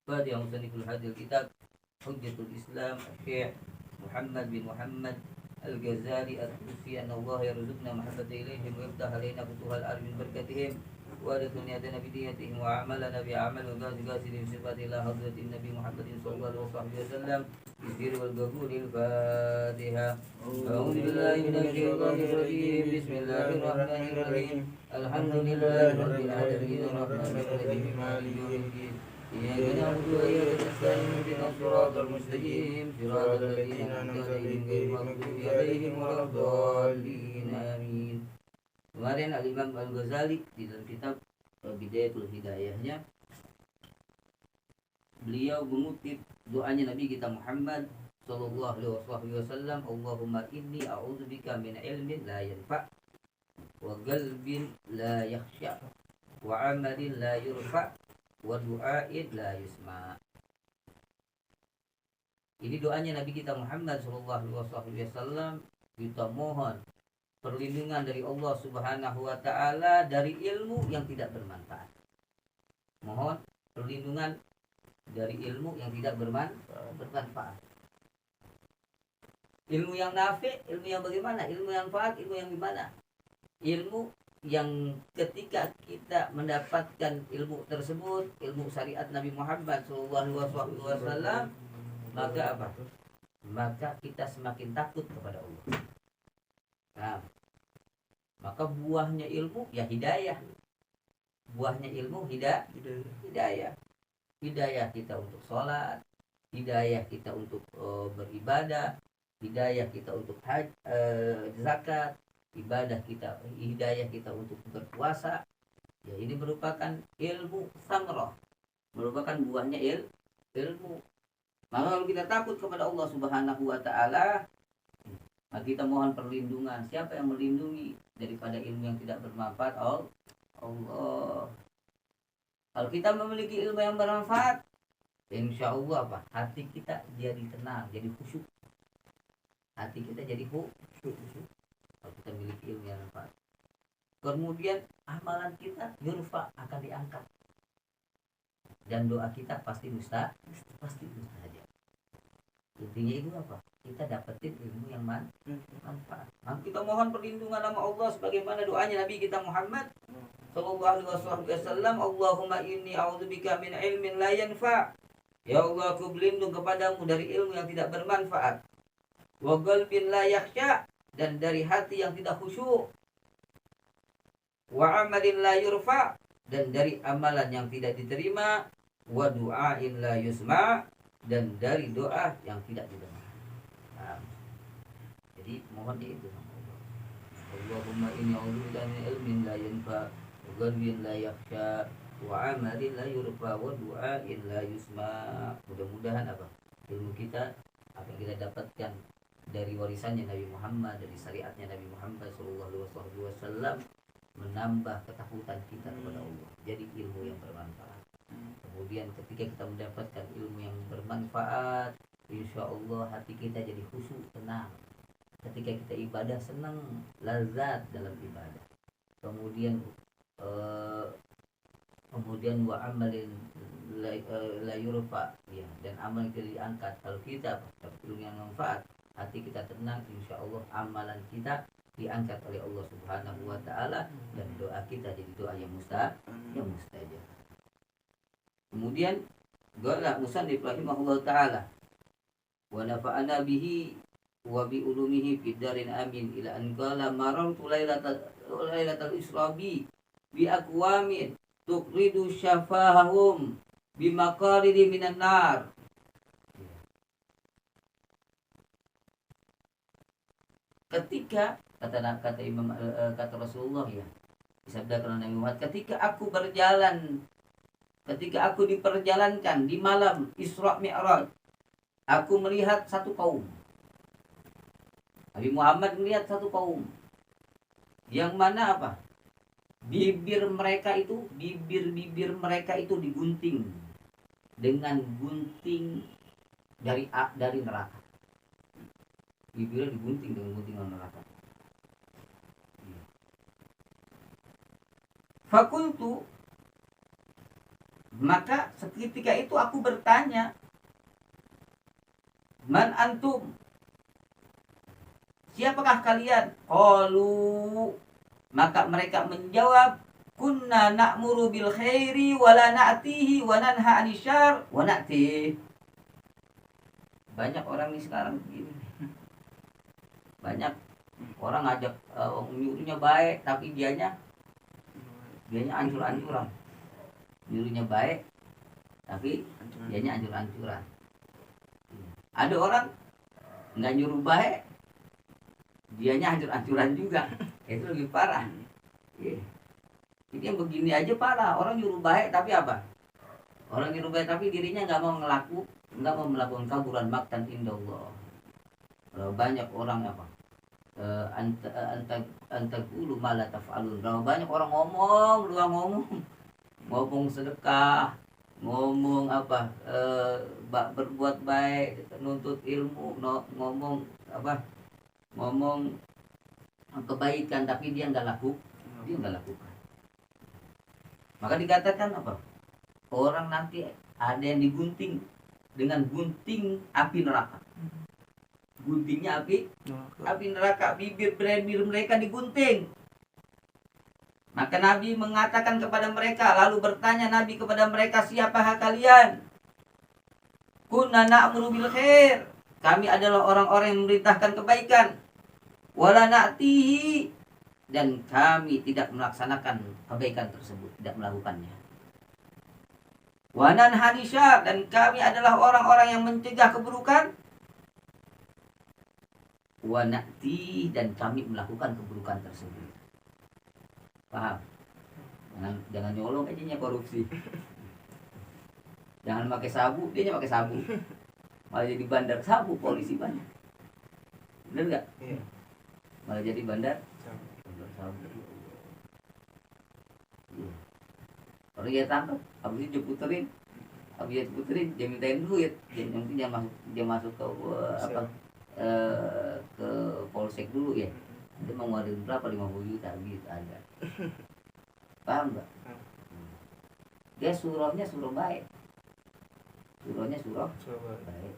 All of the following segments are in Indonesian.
Pada yang musanniful hadil kitab Hujjatul Islam Syekh Muhammad bin Muhammad Al-Ghazali Al-Tusi anna Allah yarzuqna mahabbata ilaihim wa yaftah alaina futuhal ardi min barakatihim wa adkhilna bidiyatihim wa amalana bi amal wa ghazi sifatillah hadratin Nabi Muhammadin sallallahu alaihi wasallam bisir wal ghafuril Fatihah. A'udzu billahi minasy syaithanir rajim. Bismillahirrahmanirrahim. Alhamdulillahi rabbil alamin arrahmanir rahim maliki yaumiddin. إياك نعبد وإياك نستعين اهدنا الصراط المستقيم صراط الذين أنعمت عليهم غير المغضوب عليهم ولا الضالين آمين. Kemarin Al-Imam Al-Ghazali di dalam kitab Bidayatul Hidayahnya beliau mengutip doanya Nabi kita Muhammad sallallahu alaihi wasallam, Allahumma inni a'udzubika min ilmin la yanfa' wa qalbin la yakhsha wa amalin la yurfa' wa du'ain la yusma. Ini doanya Nabi kita Muhammad sallallahu alaihi wasallam. Kita mohon perlindungan dari Allah Subhanahu wa taala dari ilmu yang tidak bermanfaat. Mohon perlindungan dari ilmu yang tidak bermanfaat. Ilmu yang nafi', ilmu yang bagaimana? Ilmu yang manfaat, ilmu yang gimana? Ilmu yang ketika kita mendapatkan ilmu tersebut, ilmu syariat Nabi Muhammad SAW, maka apa? Maka kita semakin takut kepada Allah. Nah, maka buahnya ilmu ya hidayah. Buahnya ilmu hidayah. Hidayah kita untuk sholat, hidayah kita untuk beribadah, hidayah kita untuk zakat, hidayah kita untuk berpuasa. Ya, ini merupakan ilmu samrah, merupakan buahnya ilmu. Maka kalau kita takut kepada Allah Subhanahu wa taala, maka kita mohon perlindungan. Siapa yang melindungi daripada ilmu yang tidak bermanfaat? Allah. Kalau kita memiliki ilmu yang bermanfaat, insya Allah apa? Hati kita jadi tenang, jadi khusyuk. Hati kita jadi khusyuk. Kalau kita memiliki ilmu yang bermanfaat. Kemudian amalan kita yurfa, akan diangkat. Dan doa kita pasti mustajab. Intinya itu apa? Kita dapetin ilmu yang manfaat. Maka kita mohon perlindungan nama Allah sebagaimana doanya Nabi kita Muhammad sallallahu alaihi wasallam, Allahumma inni a'udzubika min ilmin la yanfa'. Ya Allah, aku berlindung kepadamu dari ilmu yang tidak bermanfaat. Wa qalbin la yakhsha, dan dari hati yang tidak khusyuk. Wa amalin la yurfa', dan dari amalan yang tidak diterima. Wa du'ain la yusma', dan dari doa yang tidak didengar. Nah, jadi mohon itu. Allahumma inni a'udzubika min ilmin la yanfa' wa qalbin la yakhsha wa amalin la yurfa wa du'ain la yusma. Mudah-mudahan apa? Ilmu kita, apa yang kita dapatkan dari warisannya Nabi Muhammad, dari syariatnya Nabi Muhammad sallallahu alaihi wasallam, menambah ketakutan kita kepada Allah. Jadi ilmu yang bermanfaat. Kemudian ketika kita mendapatkan ilmu yang bermanfaat, insya Allah hati kita jadi khusyuk, tenang. Ketika kita ibadah senang, lazat dalam ibadah. Kemudian wa amalin la yurfa, ya, dan amal kita diangkat. Kalau kita dapat ilmu yang manfaat, hati kita tenang, insya Allah amalan kita diangkat oleh Allah Subhanahu wa taala, dan doa kita jadi doa yang mustajab. Kemudian qala musannif rahimahullah taala, wa nafa'ana bihi wa bi ulumihi fid darin amin, ila an qala marartu lailatal israbi bi aqwamin tuqridu syafahum bi maqaridi minan nar. Ketika kata Imam kata Rasulullah, ya, disabdakan Nabi Muhammad, ketika aku diperjalankan di malam Isra Mi'raj, aku melihat satu kaum. Nabi Muhammad melihat satu kaum yang mana apa? Bibir mereka itu digunting dengan gunting dari neraka. Bibirnya digunting dengan guntingan neraka. Fakultu, Maka seketika itu aku bertanya, man antum? Siapakah kalian? Qalu, maka mereka menjawab, kunna na'muru bil khairi wa la na'tihi wa nanha 'anil syarr wa na'tihi. Banyak orang ini sekarang begini. Banyak orang ngajak nyuruhnya baik tapi dianya ancur-ancuran. Nyuruhnya baik tapi dianya ancur-ancuran. Ada orang nggak nyuruh baik, dianya hancur-hancuran juga. Itu lebih parah. Jadi yang begini aja parah. Orang nyuruh baik tapi apa? Orang nyuruh baik tapi dirinya nggak mau melakukan kaburan maktan indallah. Banyak orang apa? Antaqulu ma la taf'alun. Banyak orang ngomong sedekah, ngomong apa? Berbuat baik, nuntut ilmu, ngomong apa? Ngomong kebaikan tapi dia nggak lakukan. Maka dikatakan apa? Orang nanti ada yang digunting dengan gunting api neraka. Guntingnya api neraka, bibir mereka digunting. Maka Nabi mengatakan kepada mereka, lalu bertanya Nabi kepada mereka, siapakah kalian? Kunna na'muru bil khair. Kami adalah orang-orang yang memerintahkan kebaikan. Wala na'tihi, dan kami tidak melaksanakan kebaikan tersebut, tidak melakukannya. Wa nanha 'anil syarr, dan kami adalah orang-orang yang mencegah keburukan. Wa na'ti, dan kami melakukan keburukan tersebut. Paham? Jangan nyolong aja korupsi. Jangan pakai sabu, dia pakai sabu. Malah jadi bandar sabu, polisi banyak. Bener nggak? Iya. Malah jadi bandar sabu. Iya. Orang dia tangkap, habis itu puterin, dia mintain duit, dia masuk ke ke polsek dulu ya. Dia mau ngeluarin berapa, 50 juta gitu ada. Paham nggak? Dia surahnya surah baik. Surah baik.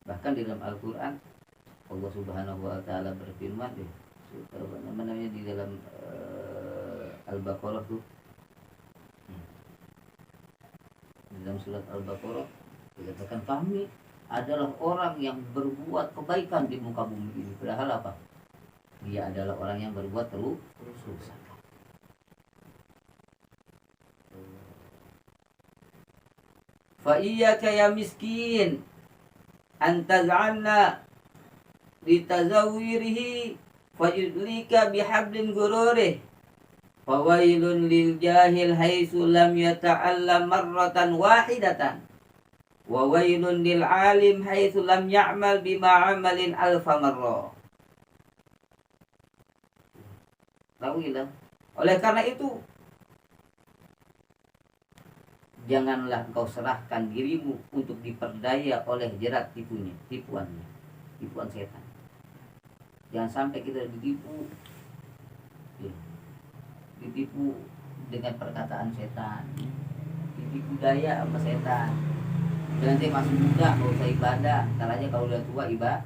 Bahkan di dalam Al-Quran Allah Subhanahu wa Ta'ala berfirman di dalam Al-Baqarah tuh, di dalam surat Al-Baqarah dikatakan kami adalah orang yang berbuat kebaikan di muka bumi ini. Padahal apa? Dia adalah orang yang berbuat kerusakan. Fa iyyaka ya miskin antaz'anna litazawwirihi fajidlika bihablin gururih fawailun lil jahil haitsu lam yata'allam marratan wahidatan wa wailun lil alim haitsu lam ya'mal bima 'amalin alfa marrah. Oleh karena itu, janganlah engkau serahkan dirimu untuk diperdaya oleh jerat tipuan setan. Jangan sampai kita ditipu dengan perkataan setan, ditipu daya sama setan. Nanti masih muda nggak usah ibadah, ntar aja kalau udah tua ibadah.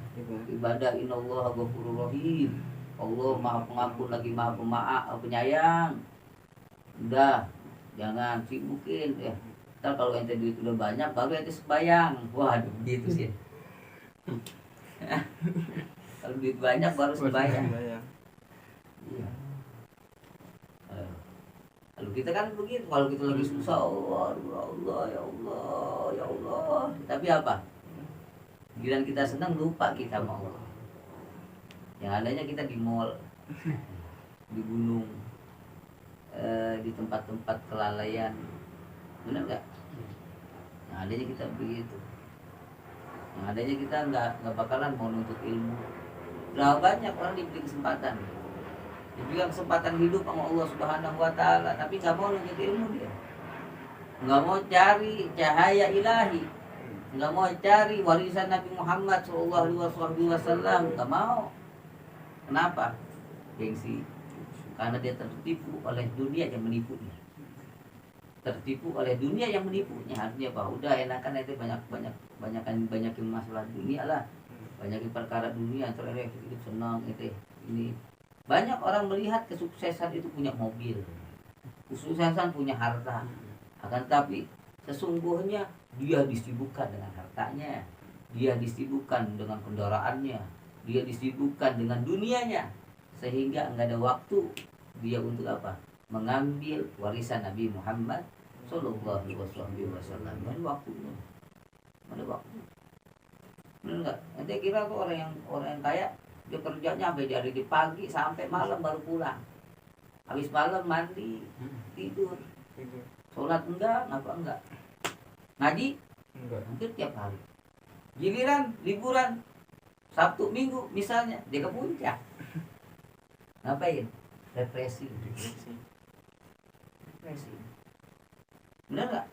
Innallaha ghafurur rahim. Allah maha pengampun lagi maha pemaaf, penyayang. Udah, jangan sibukin ya. Ntar kalau ente duit udah banyak baru ente sembayang. Waduh, gitu sih. Kalau duit banyak baru sembayang. Iya. Lalu kita kan begitu, kalau kita lagi susah, ya Allah. Tapi apa? Giliran kita senang lupa kita sama Allah. Yang adanya kita di mall, di gunung, di tempat-tempat kelalaian. Benar nggak? Yang adanya kita begitu. Yang adanya kita nggak bakalan mau nuntut ilmu. Berapa banyak orang diberi kesempatan. Diberikan kesempatan hidup sama Allah Subhanahu wa Ta'ala, tapi nggak mau nuntut ilmu dia, nggak mau cari cahaya ilahi, nggak mau cari warisan Nabi Muhammad SAW, nggak mau. Kenapa? Gengsi. Karena dia tertipu oleh dunia yang menipunya. tertipu oleh dunia yang menipunya. Artinya apa? Udah enakan itu banyakin masalah dunia lah, banyakin perkara dunia, terus hidup senang itu ini. Banyak orang melihat kesuksesan itu punya mobil, kesuksesan punya harta, akan tapi sesungguhnya dia disibukkan dengan hartanya, dia disibukkan dengan kendaraannya, dia disibukkan dengan dunianya, sehingga nggak ada waktu dia untuk apa? Mengambil warisan Nabi Muhammad Sallallahu Alaihi Wasallam. Ada waktunya, ada waktu. Benar nggak? Nanti kira tuh orang yang kaya dia kerjanya sampai dari pagi sampai malam baru pulang. Habis malam mandi, tidur. Sholat enggak, ngapa enggak? Ngaji enggak. Hampir tiap hari. Giliran liburan Sabtu Minggu misalnya dia ke puncak. Ngapain? Refreshing. Benar nggak?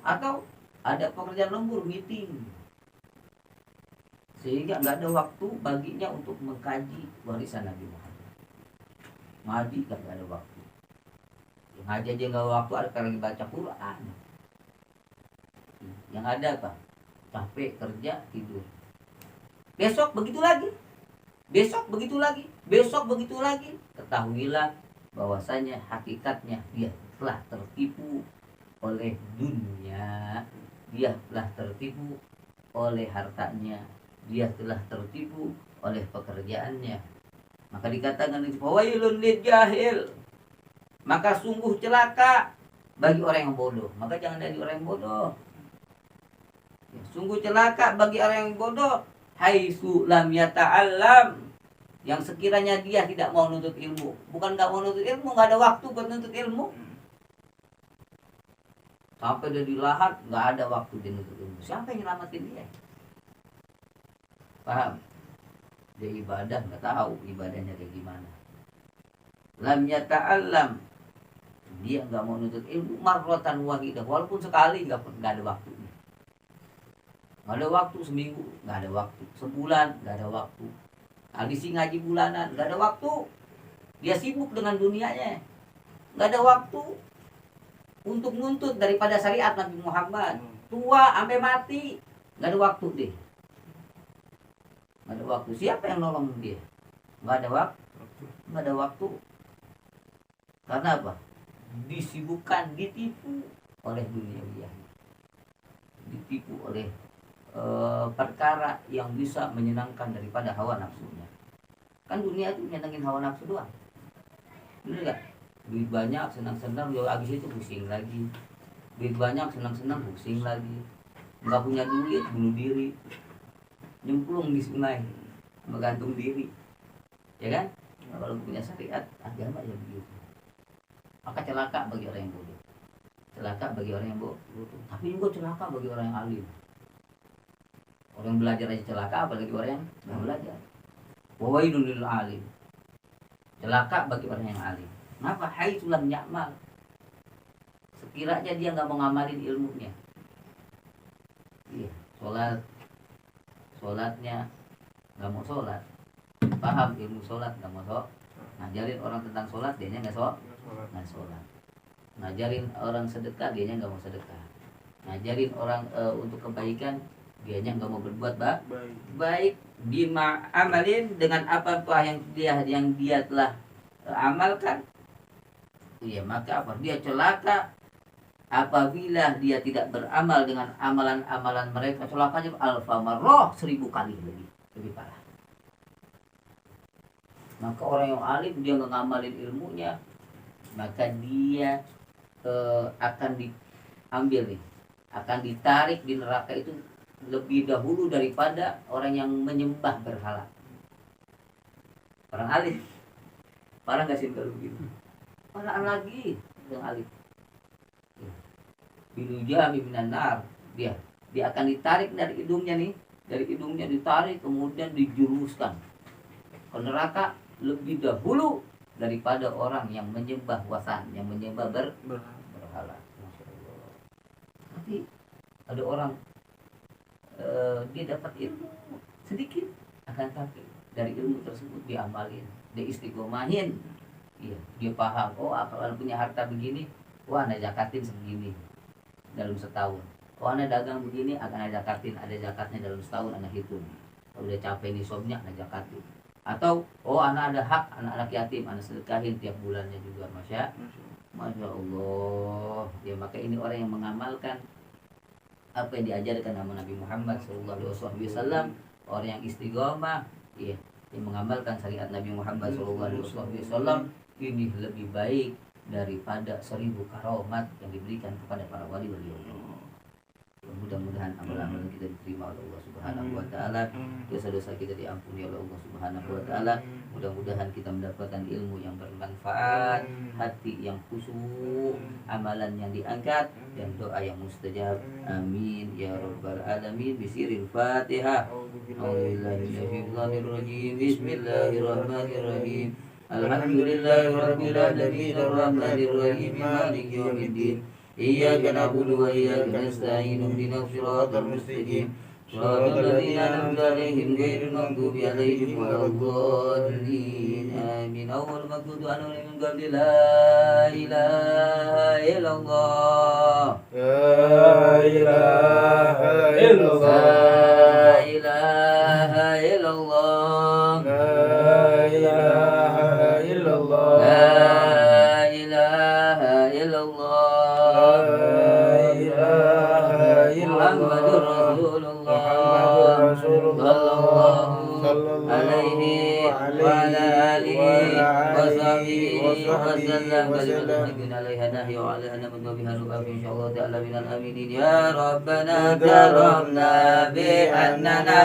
Atau ada pekerjaan lembur, meeting, sehingga nggak ada waktu baginya untuk mengkaji warisan Nabi Muhammad. Ngaji nggak ada waktu. Ngaji aja nggak waktu, ada lagi baca Quran. Yang ada apa? Capek kerja, tidur. Besok begitu lagi. Besok begitu lagi. Besok begitu lagi. Ketahuilah bahwasanya hakikatnya dia telah tertipu oleh dunia, dia telah tertipu oleh hartanya, dia telah tertipu oleh pekerjaannya. Maka dikatakan fawailun lil jahil, maka sungguh celaka bagi orang yang bodoh. Maka jangan jadi orang yang bodoh. Sungguh celaka bagi orang yang bodoh, haitsu lam yata'allam, yang sekiranya dia tidak mau nuntut ilmu. Bukan nggak mau nuntut ilmu, nggak ada waktu buat nuntut ilmu. Sampai dia di lahat, nggak ada waktu dia nuntut ilmu. Siapa yang nyelamatin dia? Paham? Dia ibadah nggak tahu ibadahnya kayak gimana. Lam yata'allam, dia nggak mau nuntut ilmu marratan wahidah, walaupun sekali nggak ada waktunya. Nggak ada waktu seminggu, nggak ada waktu sebulan, nggak ada waktu. Habis ngaji bulanan, nggak ada waktu. Dia sibuk dengan dunianya, nggak ada waktu untuk nuntut daripada syariat Nabi Muhammad. Tua sampai mati, nggak ada waktu deh. Nggak ada waktu. Siapa yang nolong dia? Nggak ada waktu. Nggak ada waktu. Karena apa? Disibukkan, ditipu oleh dunia, ditipu oleh perkara yang bisa menyenangkan daripada hawa nafsunya. Kan dunia itu nyenengin hawa nafsu doang. Bener gak? Duit banyak, senang-senang, habis itu pusing lagi. Duit banyak, senang-senang, pusing lagi. Nggak punya duit, bunuh diri, nyemplung di sungai, menggantung diri, ya kan? Nah, kalau punya syariat agama ya begitu. Maka celaka bagi orang yang bodoh, celaka bagi orang yang bodoh. Tapi juga celaka bagi orang yang alim. Orang belajar aja celaka, apalagi orang yang nggak belajar. Wawailun lil alim, celaka bagi orang yang alim. Kenapa? Haitsu lam ya'mal, sekiranya dia nggak mau ngamalin ilmunya. Iya, sholatnya nggak mau sholat, paham ilmu sholat nggak mau sholat, ngajarin orang tentang sholat dianya nggak sholat, ngajarin orang sedekah dianya nggak mau sedekah, ngajarin orang untuk kebaikan dianya nggak mau berbuat baik. Bima amalin, dengan apa yang dia telah amalkan. Iya, maka apa? Dia celaka apabila dia tidak beramal dengan amalan-amalan mereka. Celakanya alfa marrah, 1000 kali lebih parah. Maka orang yang alim dia nggak ngamalin ilmunya, maka dia akan diambil nih, akan ditarik di neraka itu lebih dahulu daripada orang yang menyembah berhala. Orang alim parah nggak sih kalau begitu? Parah lagi yang alim. Bilujami minan nar, dia akan ditarik dari hidungnya nih, dari hidungnya ditarik kemudian dijuruskan ke neraka lebih dahulu daripada orang yang menyembah wasan, yang menyembah berhala. Tapi ada orang dia dapat ilmu sedikit, akan tapi dari ilmu tersebut diamalin, dia istiqomahin. Iya, dia paham, oh kalau punya harta begini wah ana zakatin segini dalam setahun. Oh ana dagang begini akan ada zakatin, ada zakatnya dalam setahun ana hitung. Kalau udah capai nisabnya ana zakatin. Atau oh ana ada hak anak-anak yatim ana sedekahin tiap bulannya juga, Masya Allah. Ya maka ini orang yang mengamalkan apa yang diajarkan sama Nabi Muhammad SAW, orang yang istiqomah, ya, yang mengamalkan syariat Nabi Muhammad SAW, ini lebih baik daripada 1000 karomat yang diberikan kepada para wali-wali Allah. Mudah-mudahan amal-amal kita diterima oleh Allah Subhanahu wa taala, dosa-dosa kita diampuni oleh Allah Subhanahu wa taala. Mudah-mudahan kita mendapatkan ilmu yang bermanfaat, hati yang khusyuk, amalan yang diangkat dan doa yang mustajab. Amin ya rabbal alamin. Bisiril Fatihah. Bismillahirrahmanirrahim. Alhamdulillahirabbil alamin arrahmanir rahim maliki yaumiddin. Iyyaka na'budu wa iyyaka nasta'in ihdinas siratal mustaqim siratal ladzina an'amta 'alaihim ghairil maghdubi 'alaihim waladdallin. Amin. Awwal maqdudu anu min qabli la ilaha illallah. La ilaha illallah. La ilaha illallah. La ilaha illallah. La ilaha illallah. Muhammadur Rasulullah sallallahu alaihi wa ala alihi wa sahbihi wa sallam. Kalimatun alaiha nahyu wa alaiha namun biha nu'af insyaallah ta'ala minal aminin. Ya Rabbana tarabna bi annana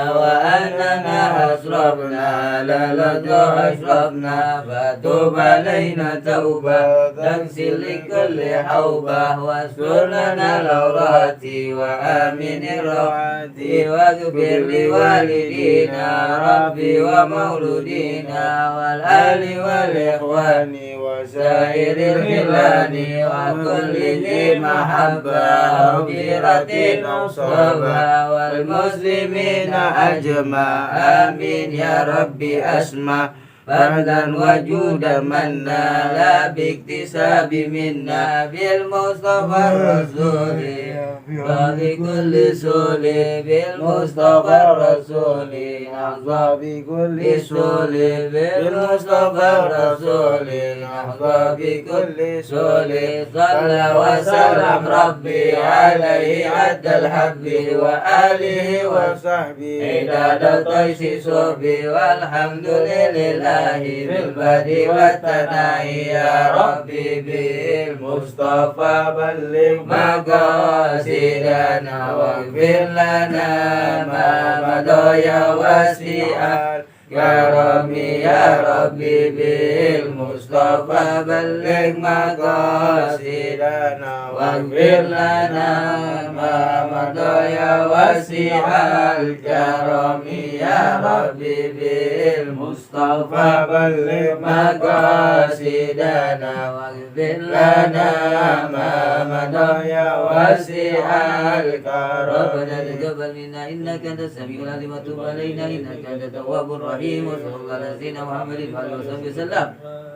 wa annana asrabna la ladha asrabna fatub alaina tauba tagsil likulli hawbah wa surlana lawrati wa aminir rawati wa gfir li walidina rabbi wa mauludina wal ali wal ikhwani wa sairil khilani wa kulli dhi mahabbah biratin usaba wal muslimina ajma. Amin ya rabbi asma fardan wajuda manna la biktisabi minna bil mustafa rasuli bagi kulli suli bil mustafa rasuli nahza bi kulli suli bil mustafa rasuli nahza bi kulli suli salla wa salam rabbi alaihi addal habbi wa alihi wa sahbihi idada taisi sobi walhamdulillah bil badi wa tanai. Ya Rabbi bil Mustafa balligh maqasidana waghfir lana ma madaya wasi'at karami. Ya Rabbi bil Mustafa balligh maqasidana waghfir lana ma madaya wasi'al karami. Ya Rabbi bil Mustafa balligh maqasidana waghfir lana ma madaya wasi'al karami. Rabbana taqabbal minna innaka antas samiul alim wa tub alaina innaka antat tawwabur rahim. Wa sallallahu ala sayyidina Muhammadin wa alihi wasallam.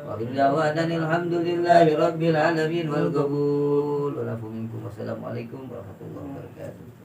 Wa qul da'wana alhamdulillahi rabbil alamin wal qabul. Wa lafu minkum. Wassalamualaikum warahmatullahi wabarakatuh.